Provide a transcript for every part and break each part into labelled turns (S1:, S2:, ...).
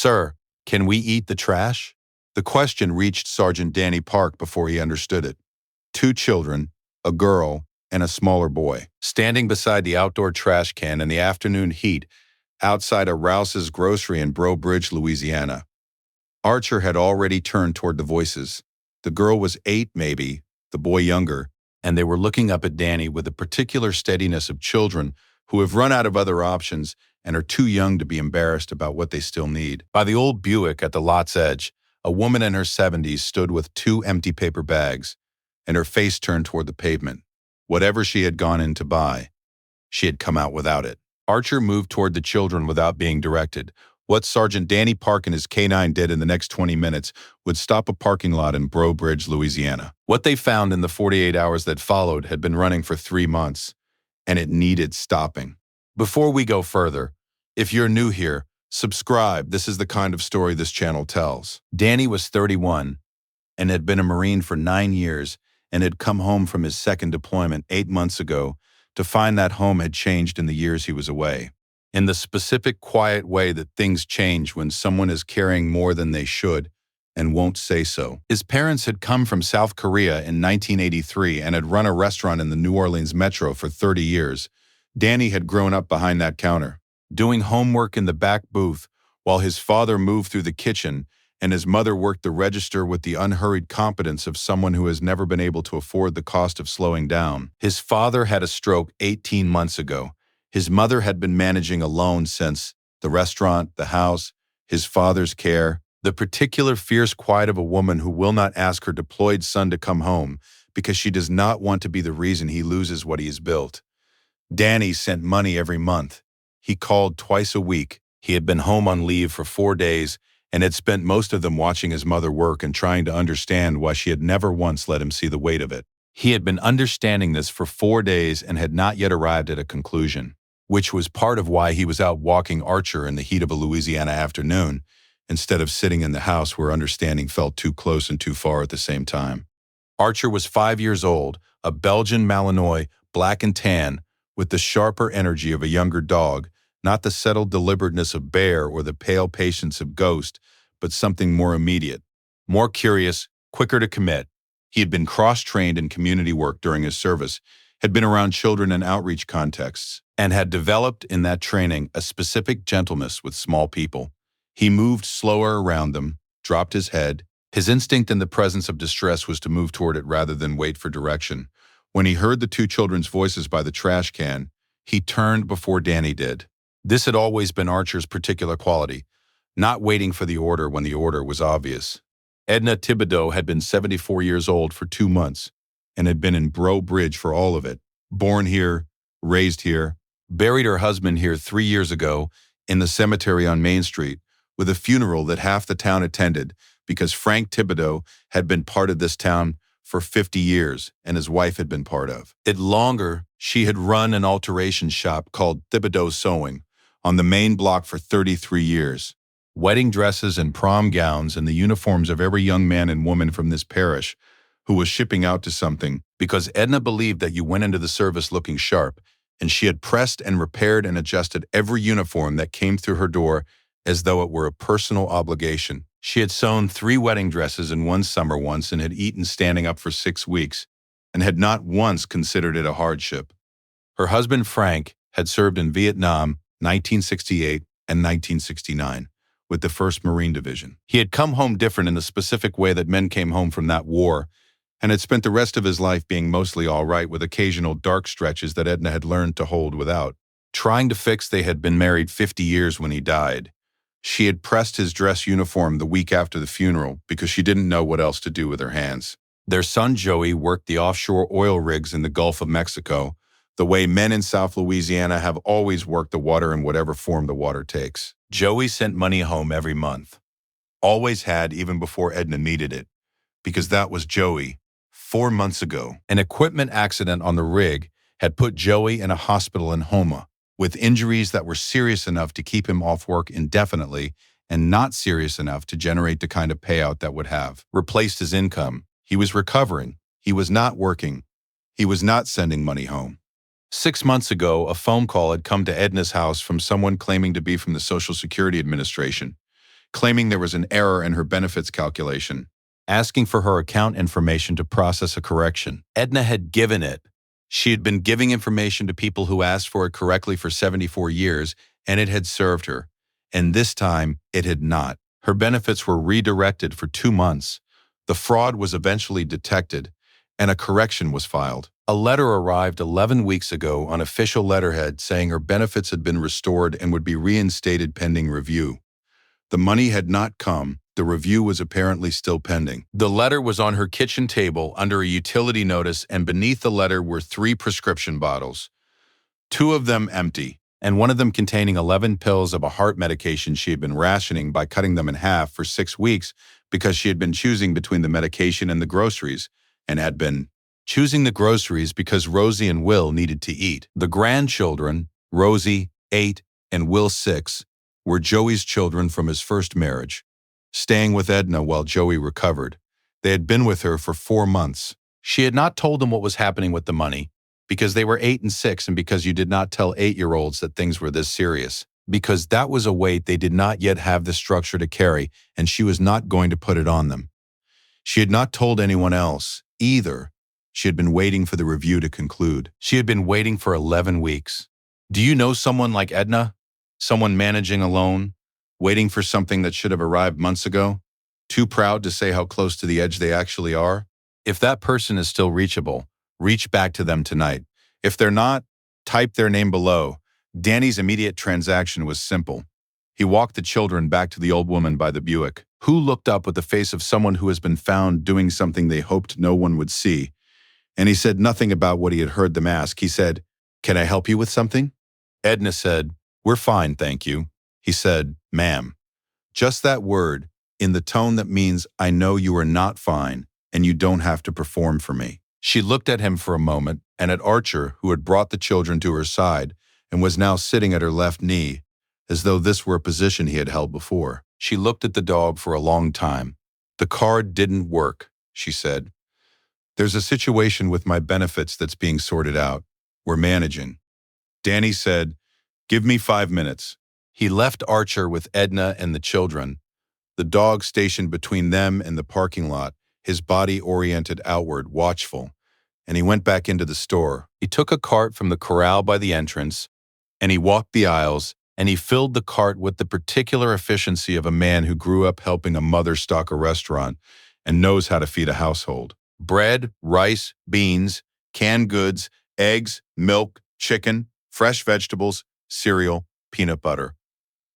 S1: "Sir, can we eat the trash?" The question reached Sergeant Danny Park before he understood it. Two children, a girl, and a smaller boy, standing beside the outdoor trash can in the afternoon heat outside a Rouse's grocery in Breaux Bridge, Louisiana. Archer had already turned toward the voices. The girl was 8, maybe, the boy younger, and they were looking up at Danny with the particular steadiness of children who have run out of other options and are too young to be embarrassed about what they still need. By the old Buick at the lot's edge, a woman in her 70s stood with 2 empty paper bags, and her face turned toward the pavement. Whatever she had gone in to buy, she had come out without it. Archer moved toward the children without being directed. What Sergeant Danny Park and his K-9 did in the next 20 minutes would stop a parking lot in Breaux Bridge, Louisiana. What they found in the 48 hours that followed had been running for 3 months, and it needed stopping. Before we go further, if you're new here, subscribe. This is the kind of story this channel tells. Danny was 31 and had been a Marine for 9 years and had come home from his second deployment 8 months ago to find that home had changed in the years he was away. In the specific, quiet way that things change when someone is carrying more than they should and won't say so. His parents had come from South Korea in 1983 and had run a restaurant in the New Orleans metro for 30 years. Danny had grown up behind that counter, doing homework in the back booth while his father moved through the kitchen and his mother worked the register with the unhurried competence of someone who has never been able to afford the cost of slowing down. His father had a stroke 18 months ago. His mother had been managing alone since the restaurant, the house, his father's care, the particular fierce quiet of a woman who will not ask her deployed son to come home because she does not want to be the reason he loses what he has built. Danny sent money every month. He called twice a week. He had been home on leave for 4 days and had spent most of them watching his mother work and trying to understand why she had never once let him see the weight of it. He had been understanding this for 4 days and had not yet arrived at a conclusion, which was part of why he was out walking Archer in the heat of a Louisiana afternoon, instead of sitting in the house where understanding felt too close and too far at the same time. Archer was 5 years old, a Belgian Malinois, black and tan, with the sharper energy of a younger dog, not the settled deliberateness of Bear or the pale patience of Ghost, but something more immediate, more curious, quicker to commit. He had been cross-trained in community work during his service, had been around children in outreach contexts, and had developed in that training a specific gentleness with small people. He moved slower around them, dropped his head. His instinct in the presence of distress was to move toward it rather than wait for direction. When he heard the 2 children's voices by the trash can, he turned before Danny did. This had always been Archer's particular quality, not waiting for the order when the order was obvious. Edna Thibodeau had been 74 years old for 2 months and had been in Breaux Bridge for all of it. Born here, raised here, buried her husband here 3 years ago in the cemetery on Main Street with a funeral that half the town attended because Frank Thibodeau had been part of this town for 50 years and his wife had been part of it longer. She had run an alteration shop called Thibodeau Sewing on the main block for 33 years. Wedding dresses and prom gowns and the uniforms of every young man and woman from this parish who was shipping out to something, because Edna believed that you went into the service looking sharp, and she had pressed and repaired and adjusted every uniform that came through her door as though it were a personal obligation. She had sewn 3 wedding dresses in one summer once and had eaten standing up for 6 weeks, and had not once considered it a hardship. Her husband Frank had served in Vietnam 1968 and 1969 with the 1st Marine Division. He had come home different in the specific way that men came home from that war, and had spent the rest of his life being mostly all right with occasional dark stretches that Edna had learned to hold without. Trying to fix, they had been married 50 years when he died. She had pressed his dress uniform the week after the funeral because she didn't know what else to do with her hands. Their son Joey worked the offshore oil rigs in the Gulf of Mexico, the way men in South Louisiana have always worked the water in whatever form the water takes. Joey sent money home every month. Always had, even before Edna needed it, because that was Joey. 4 months ago, an equipment accident on the rig had put Joey in a hospital in Homa, with injuries that were serious enough to keep him off work indefinitely and not serious enough to generate the kind of payout that would have replaced his income. He was recovering. He was not working. He was not sending money home. 6 months ago, a phone call had come to Edna's house from someone claiming to be from the Social Security Administration, claiming there was an error in her benefits calculation, asking for her account information to process a correction. Edna had given it. She had been giving information to people who asked for it correctly for 74 years, and it had served her. And this time, it had not. Her benefits were redirected for 2 months. The fraud was eventually detected, and a correction was filed. A letter arrived 11 weeks ago on official letterhead saying her benefits had been restored and would be reinstated pending review. The money had not come. The review was apparently still pending. The letter was on her kitchen table under a utility notice, and beneath the letter were 3 prescription bottles, 2 of them empty, and one of them containing 11 pills of a heart medication she had been rationing by cutting them in half for 6 weeks because she had been choosing between the medication and the groceries, and had been choosing the groceries because Rosie and Will needed to eat. The grandchildren, Rosie, 8, and Will, 6, were Joey's children from his first marriage, staying with Edna while Joey recovered. They had been with her for 4 months. She had not told them what was happening with the money, because they were 8 and 6, and because you did not tell 8-year-olds that things were this serious, because that was a weight they did not yet have the structure to carry, and she was not going to put it on them. She had not told anyone else, either. She had been waiting for the review to conclude. She had been waiting for 11 weeks. Do you know someone like Edna? Someone managing alone, waiting for something that should have arrived months ago? Too proud to say how close to the edge they actually are? If that person is still reachable, reach back to them tonight. If they're not, type their name below. Danny's immediate transaction was simple. He walked the children back to the old woman by the Buick, who looked up with the face of someone who has been found doing something they hoped no one would see. And he said nothing about what he had heard them ask. He said, "Can I help you with something?" Edna said, "We're fine, thank you." He said, "Ma'am." Just that word, in the tone that means, I know you are not fine, and you don't have to perform for me. She looked at him for a moment, and at Archer, who had brought the children to her side and was now sitting at her left knee, as though this were a position he had held before. She looked at the dog for a long time. "The card didn't work," she said. "There's a situation with my benefits that's being sorted out. We're managing." Danny said, "Give me 5 minutes." He left Archer with Edna and the children, the dog stationed between them and the parking lot, his body oriented outward, watchful, and he went back into the store. He took a cart from the corral by the entrance, and he walked the aisles, and he filled the cart with the particular efficiency of a man who grew up helping a mother stock a restaurant and knows how to feed a household. Bread, rice, beans, canned goods, eggs, milk, chicken, fresh vegetables, cereal, peanut butter.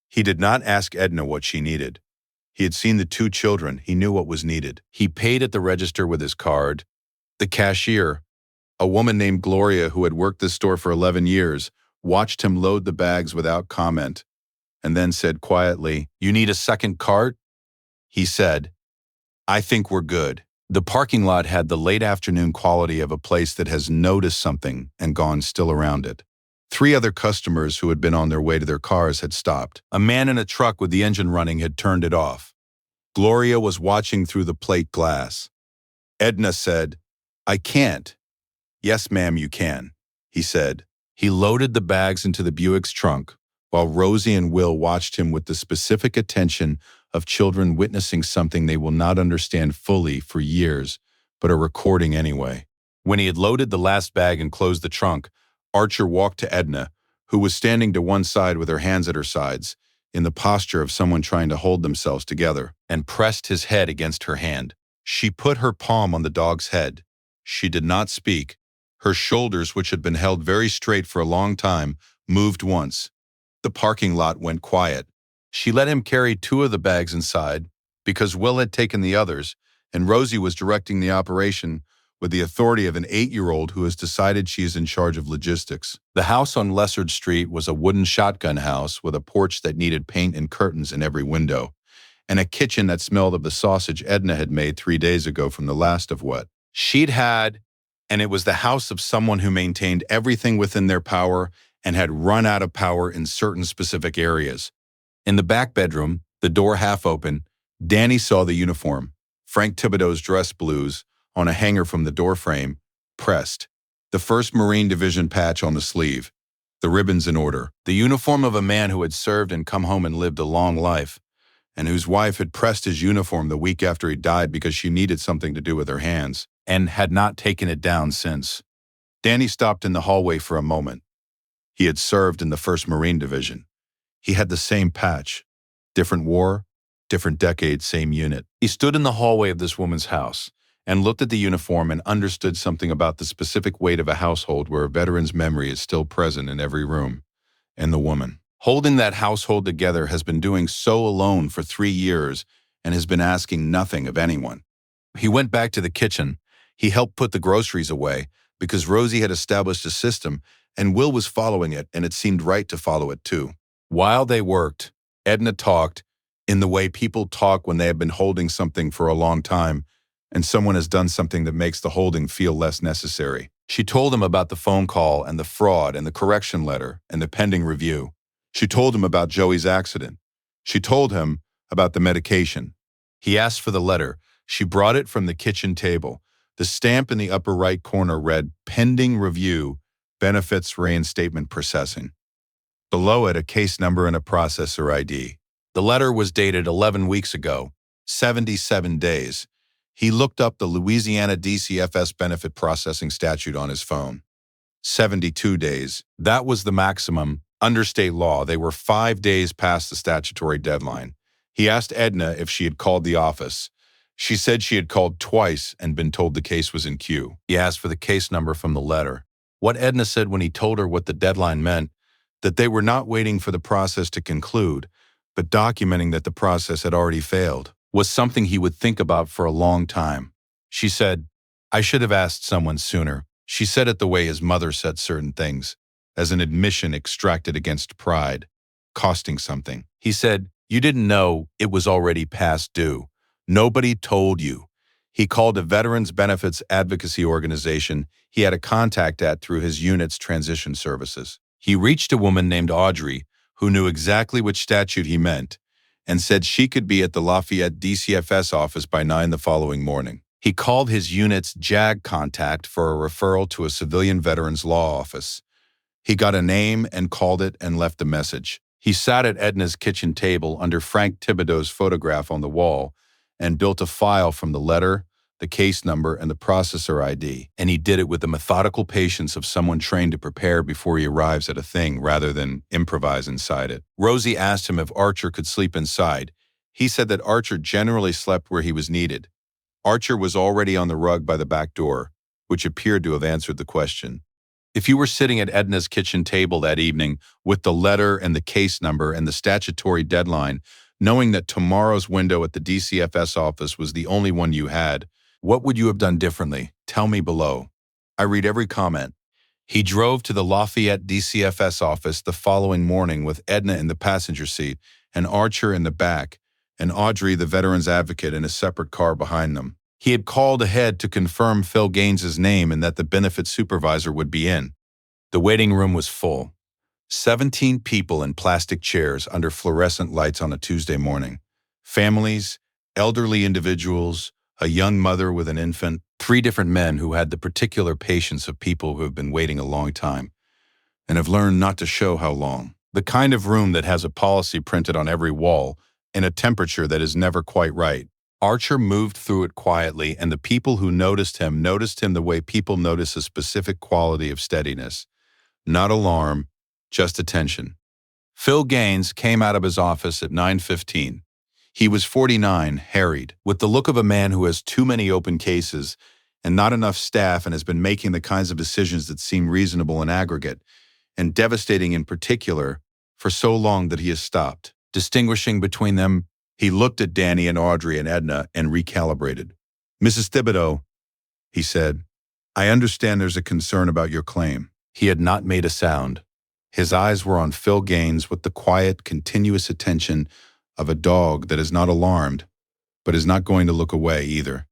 S1: He did not ask Edna what she needed. He had seen the 2 children. He knew what was needed. He paid at the register with his card. The cashier, a woman named Gloria who had worked this store for 11 years, watched him load the bags without comment, and then said quietly, "You need a second cart?" He said, "I think we're good." The parking lot had the late afternoon quality of a place that has noticed something and gone still around it. 3 other customers who had been on their way to their cars had stopped. A man in a truck with the engine running had turned it off. Gloria was watching through the plate glass. Edna said, "I can't." "Yes, ma'am, you can," he said. He loaded the bags into the Buick's trunk, while Rosie and Will watched him with the specific attention of children witnessing something they will not understand fully for years, but are recording anyway. When he had loaded the last bag and closed the trunk, Archer walked to Edna, who was standing to one side with her hands at her sides, in the posture of someone trying to hold themselves together, and pressed his head against her hand. She put her palm on the dog's head. She did not speak. Her shoulders, which had been held very straight for a long time, moved once. The parking lot went quiet. She let him carry 2 of the bags inside, because Will had taken the others, and Rosie was directing the operation with the authority of an 8-year-old who has decided she is in charge of logistics. The house on Lessard Street was a wooden shotgun house with a porch that needed paint and curtains in every window, and a kitchen that smelled of the sausage Edna had made 3 days ago from the last of what she'd had, and it was the house of someone who maintained everything within their power and had run out of power in certain specific areas. In the back bedroom, the door half open, Danny saw the uniform, Frank Thibodeau's dress blues, on a hanger from the doorframe, pressed, the 1st Marine Division patch on the sleeve, the ribbons in order, the uniform of a man who had served and come home and lived a long life. and whose wife had pressed his uniform the week after he died because she needed something to do with her hands, and had not taken it down since. Danny stopped in the hallway for a moment. He had served in the 1st Marine Division. He had the same patch. Different war, different decade, same unit. He stood in the hallway of this woman's house and looked at the uniform and understood something about the specific weight of a household where a veteran's memory is still present in every room. And the woman, holding that household together, has been doing so alone for 3 years and has been asking nothing of anyone. He went back to the kitchen. He helped put the groceries away because Rosie had established a system and Will was following it, and it seemed right to follow it too. While they worked, Edna talked in the way people talk when they have been holding something for a long time and someone has done something that makes the holding feel less necessary. She told him about the phone call and the fraud and the correction letter and the pending review. She told him about Joey's accident. She told him about the medication. He asked for the letter. She brought it from the kitchen table. The stamp in the upper right corner read, "Pending review, benefits reinstatement processing." Below it, a case number and a processor ID. The letter was dated 11 weeks ago, 77 days. He looked up the Louisiana DCFS benefit processing statute on his phone. 72 days. That was the maximum. Under state law, they were 5 days past the statutory deadline. He asked Edna if she had called the office. She said she had called twice and been told the case was in queue. He asked for the case number from the letter. What Edna said when he told her what the deadline meant, that they were not waiting for the process to conclude, but documenting that the process had already failed, was something he would think about for a long time. She said, "I should have asked someone sooner." She said it the way his mother said certain things, as an admission extracted against pride, costing something. He said, "You didn't know it was already past due. Nobody told you." He called a veterans benefits advocacy organization he had a contact at through his unit's transition services. He reached a woman named Audrey who knew exactly which statute he meant and said she could be at the Lafayette DCFS office by 9 the following morning. He called his unit's JAG contact for a referral to a civilian veterans law office. He got a name and called it and left a message. He sat at Edna's kitchen table under Frank Thibodeau's photograph on the wall and built a file from the letter, the case number, and the processor ID. And he did it with the methodical patience of someone trained to prepare before he arrives at a thing rather than improvise inside it. Rosie asked him if Archer could sleep inside. He said that Archer generally slept where he was needed. Archer was already on the rug by the back door, which appeared to have answered the question. If you were sitting at Edna's kitchen table that evening with the letter and the case number and the statutory deadline, knowing that tomorrow's window at the DCFS office was the only one you had, what would you have done differently? Tell me below. I read every comment. He drove to the Lafayette DCFS office the following morning with Edna in the passenger seat and Archer in the back, and Audrey, the veterans advocate, in a separate car behind them. He had called ahead to confirm Phil Gaines's name and that the benefits supervisor would be in. The waiting room was full. 17 people in plastic chairs under fluorescent lights on a Tuesday morning. Families, elderly individuals, a young mother with an infant, 3 different men who had the particular patience of people who have been waiting a long time and have learned not to show how long. The kind of room that has a policy printed on every wall in a temperature that is never quite right. Archer moved through it quietly, and the people who noticed him the way people notice a specific quality of steadiness. Not alarm, just attention. Phil Gaines came out of his office at 9:15. He was 49, harried, with the look of a man who has too many open cases and not enough staff and has been making the kinds of decisions that seem reasonable in aggregate and devastating in particular for so long that he has stopped. Distinguishing between them, he looked at Danny and Audrey and Edna and recalibrated. "Mrs. Thibodeau," he said, "I understand there's a concern about your claim." He had not made a sound. His eyes were on Phil Gaines with the quiet, continuous attention of a dog that is not alarmed, but is not going to look away either.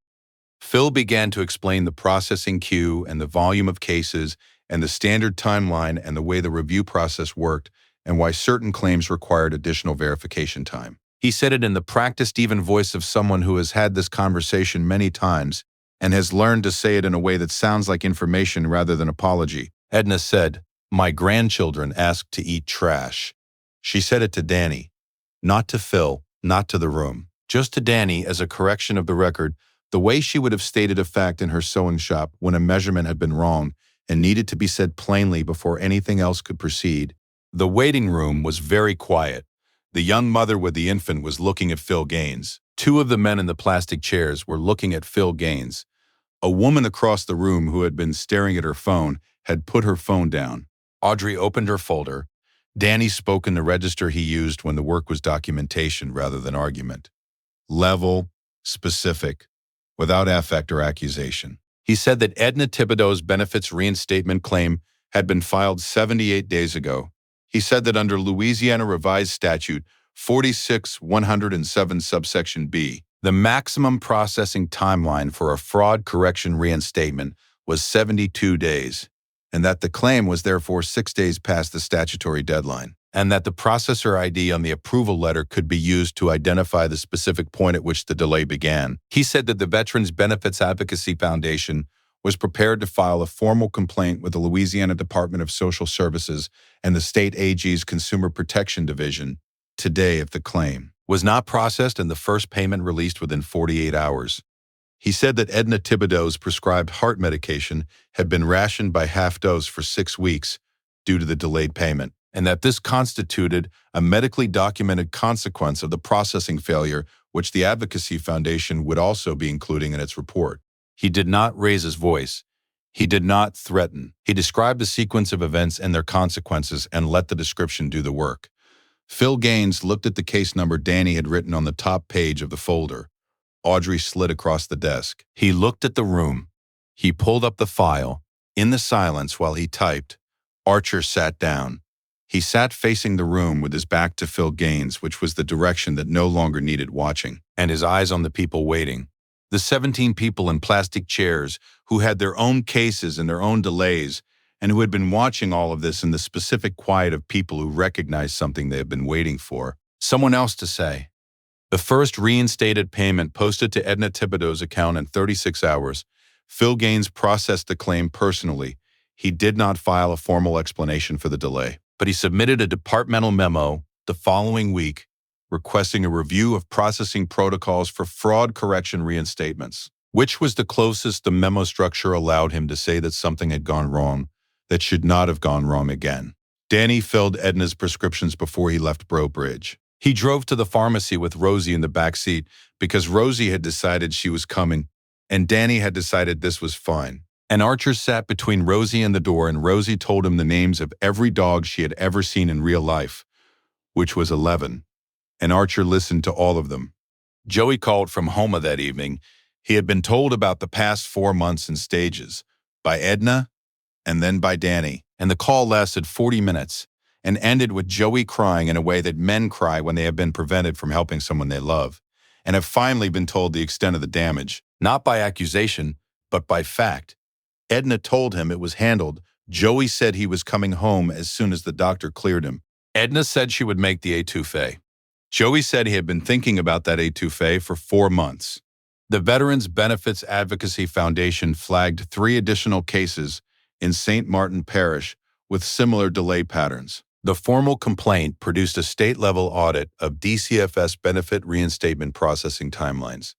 S1: Phil began to explain the processing queue and the volume of cases and the standard timeline and the way the review process worked and why certain claims required additional verification time. He said it in the practiced, even voice of someone who has had this conversation many times and has learned to say it in a way that sounds like information rather than apology. Edna said, "My grandchildren asked to eat trash." She said it to Danny, not to Phil, not to the room. Just to Danny, as a correction of the record, the way she would have stated a fact in her sewing shop when a measurement had been wrong and needed to be said plainly before anything else could proceed. The waiting room was very quiet. The young mother with the infant was looking at Phil Gaines. Two of the men in the plastic chairs were looking at Phil Gaines. A woman across the room who had been staring at her phone had put her phone down. Audrey opened her folder. Danny spoke in the register he used when the work was documentation rather than argument. Level, specific, without affect or accusation. He said that Edna Thibodeau's benefits reinstatement claim had been filed 78 days ago. He said that under Louisiana Revised Statute 46-107 subsection B, the maximum processing timeline for a fraud correction reinstatement was 72 days, and that the claim was therefore 6 days past the statutory deadline, and that the processor ID on the approval letter could be used to identify the specific point at which the delay began. He said that the Veterans Benefits Advocacy Foundation was prepared to file a formal complaint with the Louisiana Department of Social Services and the state AG's Consumer Protection Division today if the claim was not processed and the first payment released within 48 hours. He said that Edna Thibodeau's prescribed heart medication had been rationed by half dose for 6 weeks due to the delayed payment, and that this constituted a medically documented consequence of the processing failure, which the Advocacy Foundation would also be including in its report. He did not raise his voice. He did not threaten. He described the sequence of events and their consequences and let the description do the work. Phil Gaines looked at the case number Danny had written on the top page of the folder. Audrey slid across the desk. He looked at the room. He pulled up the file. In the silence while he typed, Archer sat down. He sat facing the room with his back to Phil Gaines, which was the direction that no longer needed watching, and his eyes on the people waiting. The 17 people in plastic chairs who had their own cases and their own delays, and who had been watching all of this in the specific quiet of people who recognized something they had been waiting for. Someone else to say. The first reinstated payment posted to Edna Thibodeau's account in 36 hours. Phil Gaines processed the claim personally. He did not file a formal explanation for the delay, but he submitted a departmental memo the following week requesting a review of processing protocols for fraud correction reinstatements, which was the closest the memo structure allowed him to say that something had gone wrong that should not have gone wrong again. Danny filled Edna's prescriptions before he left Breaux Bridge. He drove to the pharmacy with Rosie in the back seat because Rosie had decided she was coming, and Danny had decided this was fine. And Archer sat between Rosie and the door, and Rosie told him the names of every dog she had ever seen in real life, which was 11. And Archer listened to all of them. Joey called from Homa that evening. He had been told about the past 4 months in stages, by Edna and then by Danny, and the call lasted 40 minutes and ended with Joey crying in a way that men cry when they have been prevented from helping someone they love, and have finally been told the extent of the damage, not by accusation, but by fact. Edna told him it was handled. Joey said he was coming home as soon as the doctor cleared him. Edna said she would make the étouffée. Joey said he had been thinking about that étouffée for 4 months. The Veterans Benefits Advocacy Foundation flagged 3 additional cases in St. Martin Parish with similar delay patterns. The formal complaint produced a state-level audit of DCFS benefit reinstatement processing timelines.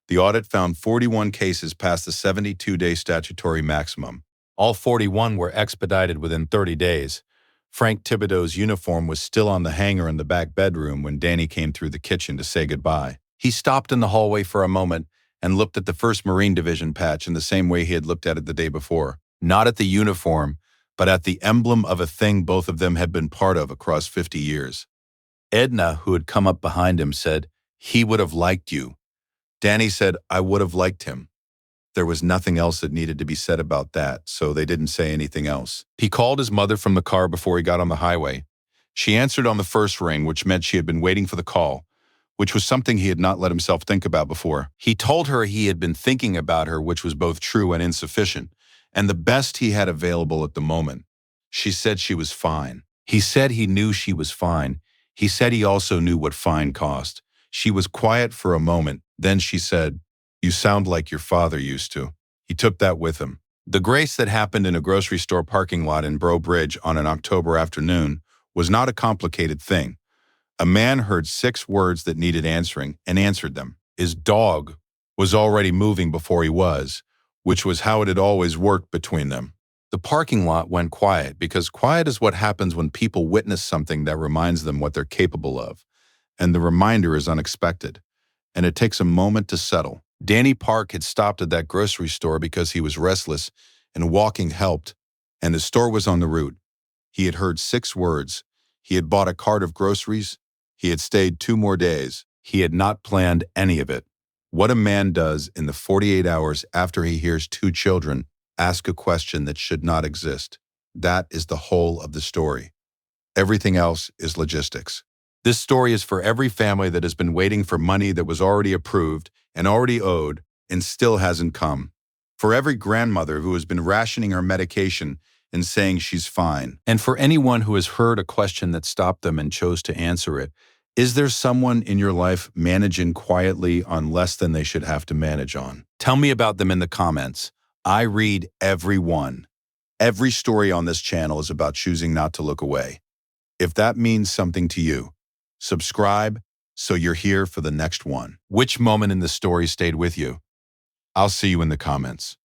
S1: The audit found 41 cases past the 72-day statutory maximum. All 41 were expedited within 30 days. Frank Thibodeau's uniform was still on the hanger in the back bedroom when Danny came through the kitchen to say goodbye. He stopped in the hallway for a moment and looked at the 1st Marine Division patch in the same way he had looked at it the day before. Not at the uniform, but at the emblem of a thing both of them had been part of across 50 years. Edna, who had come up behind him, said, "He would have liked you." Danny said, "I would have liked him." There was nothing else that needed to be said about that, so they didn't say anything else. He called his mother from the car before he got on the highway. She answered on the first ring, which meant she had been waiting for the call, which was something he had not let himself think about before. He told her he had been thinking about her, which was both true and insufficient, and the best he had available at the moment. She said she was fine. He said he knew she was fine. He said he also knew what fine cost. She was quiet for a moment. Then she said, "You sound like your father used to." He took that with him. The grace that happened in a grocery store parking lot in Breaux Bridge on an October afternoon was not a complicated thing. A man heard 6 words that needed answering and answered them. His dog was already moving before he was, which was how it had always worked between them. The parking lot went quiet because quiet is what happens when people witness something that reminds them what they're capable of, and the reminder is unexpected, and it takes a moment to settle. Danny Park had stopped at that grocery store because he was restless, and walking helped, and the store was on the route. He had heard 6 words. He had bought a cart of groceries. He had stayed 2 more days. He had not planned any of it. What a man does in the 48 hours after he hears 2 children ask a question that should not exist. That is the whole of the story. Everything else is logistics. This story is for every family that has been waiting for money that was already approved and already owed and still hasn't come. For every grandmother who has been rationing her medication and saying she's fine. And for anyone who has heard a question that stopped them and chose to answer it. Is there someone in your life managing quietly on less than they should have to manage on? Tell me about them in the comments. I read every one. Every story on this channel is about choosing not to look away. If that means something to you, subscribe so you're here for the next one. Which moment in the story stayed with you? I'll see you in the comments.